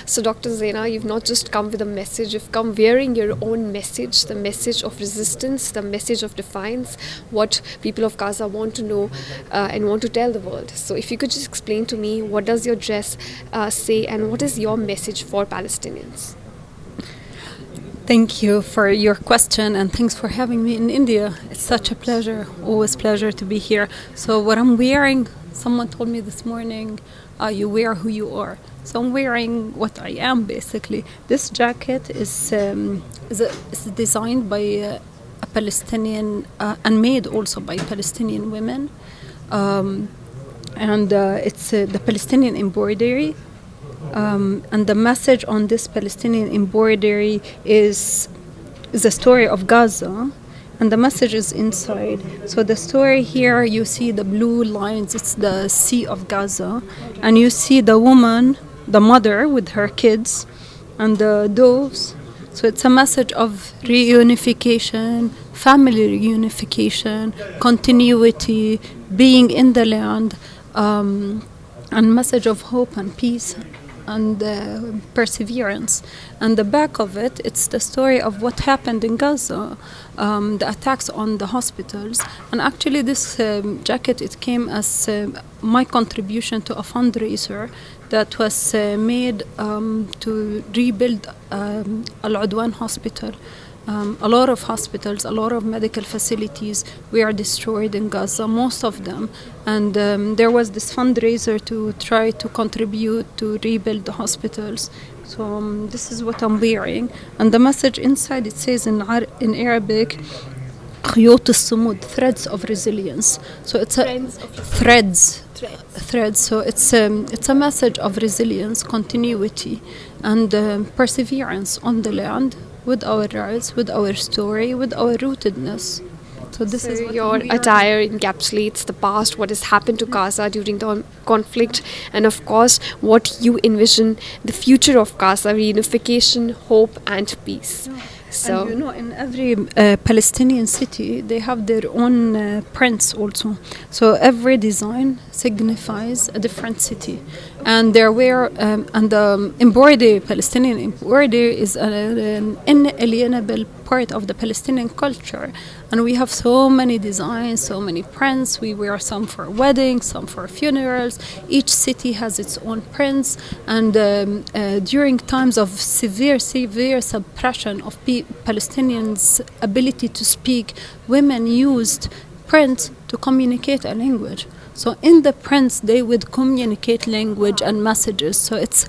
So Dr. Zeina, you've not just come with a message, you've come wearing your own message, the message of resistance, the message of defiance, what people of Gaza want to know and want to tell the world. So if you could just explain to me, what does your dress say and what is your message for Palestinians? Thank you for your question and thanks for having me in India. It's such a pleasure, always pleasure to be here. So what I'm wearing, someone told me this morning, you wear who you are. So I'm wearing what I am basically. This jacket is designed by a Palestinian and made also by Palestinian women. It's the Palestinian embroidery. And the message on this Palestinian embroidery is the story of Gaza, and the message is inside. So the story here, you see the blue lines, it's the Sea of Gaza, and you see the woman, the mother with her kids, and the doves. So it's a message of reunification, family reunification, continuity, being in the land, and message of hope and peace and perseverance. And the back of it, it's the story of what happened in Gaza, the attacks on the hospitals. And actually this jacket, it came as my contribution to a fundraiser that was made to rebuild Al-Udwan Hospital. A lot of hospitals, a lot of medical facilities were destroyed in Gaza, most of them. And there was this fundraiser to try to contribute to rebuild the hospitals. So this is what I'm wearing. And the message inside, it says in Arabic, خيوط الصمود, threads of resilience. So it's threads. So it's a message of resilience, continuity, and perseverance on the land, with our rights, with our story, with our rootedness. So this is what your attire encapsulates the past, what has happened to Gaza during the conflict, and of course what you envision the future of Gaza, reunification, hope and peace. So and in every Palestinian city they have their own prints also. So every design signifies a different city, and there were and the embroidery, Palestinian embroidery, is an inalienable part of the Palestinian culture. And we have so many designs, so many prints. We wear some for weddings, some for funerals. Each city has its own prints. And during times of severe suppression of Palestinians' ability to speak, women used print to communicate a language. So in the prints, they would communicate language and messages. So it's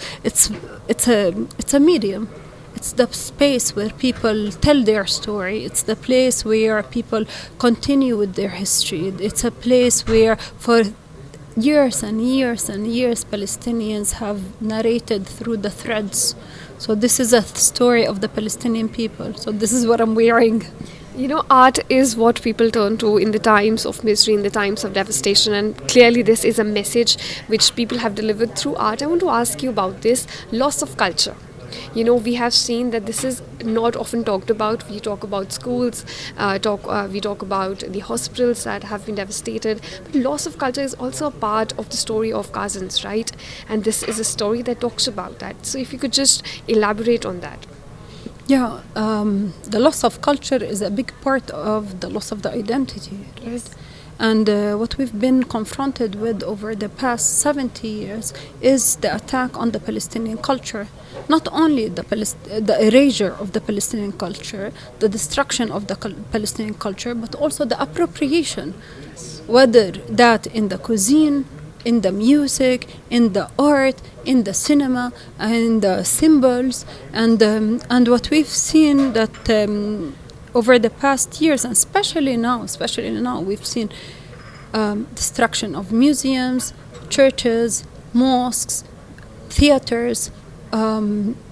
a medium. It's the space where people tell their story. It's the place where people continue with their history. It's a place where for years and years and years Palestinians have narrated through the threads. So this is a story of the Palestinian people. So this is what I'm wearing. Art is what people turn to in the times of misery, in the times of devastation, and clearly this is a message which people have delivered through art. I want to ask you about this loss of culture. We have seen that this is not often talked about. We talk about schools, we talk about the hospitals that have been devastated. But loss of culture is also a part of the story of Gazans, right? And this is a story that talks about that. So if you could just elaborate on that. Yeah, the loss of culture is a big part of the loss of the identity, right? Yes. And what we've been confronted with over the past 70 years is the attack on the Palestinian culture. Not only the erasure of the Palestinian culture, the destruction of the Palestinian culture, but also the appropriation, whether that in the cuisine, in the music, in the art, in the cinema, in the symbols, and what we've seen that over the past years, and especially now, we've seen destruction of museums, churches, mosques, theaters,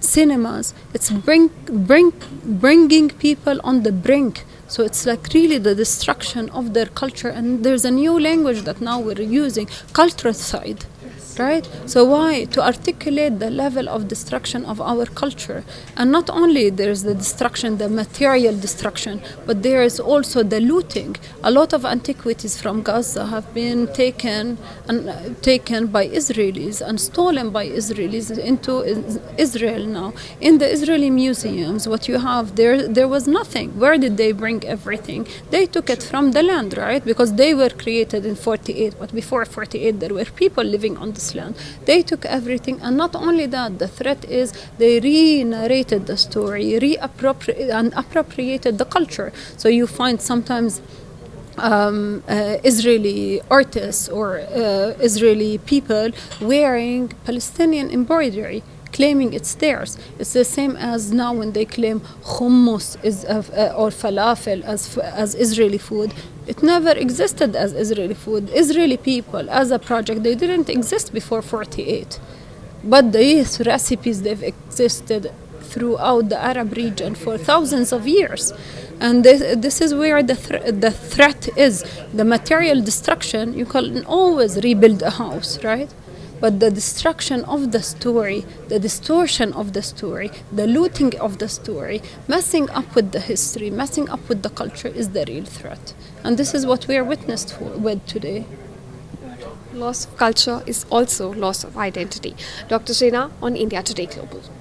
cinemas. It's bringing people on the brink. So it's like really the destruction of their culture. And there's a new language that now we're using, culturicide. right? So why? To articulate the level of destruction of our culture. And not only there's the destruction, the material destruction, but there is also the looting. A lot of antiquities from Gaza have been taken by Israelis and stolen by Israelis into Israel now. In the Israeli museums, what you have there was nothing. Where did they bring everything? They took it from the land, right? Because they were created in 48, but before 48 there were people living on this land. They took everything, and not only that, the threat is they re-narrated the story, and appropriated the culture. So you find sometimes Israeli artists or Israeli people wearing Palestinian embroidery, claiming it's theirs. It's the same as now when they claim hummus or falafel as Israeli food. It never existed as Israeli food. Israeli people, as a project, they didn't exist before 48. But these recipes, they've existed throughout the Arab region for thousands of years. And this is where the threat is. The material destruction, you can always rebuild a house, right? But the destruction of the story, the distortion of the story, the looting of the story, messing up with the history, messing up with the culture is the real threat. And this is what we are witnessed with today. Loss of culture is also loss of identity. Dr. Zeina on India Today Global.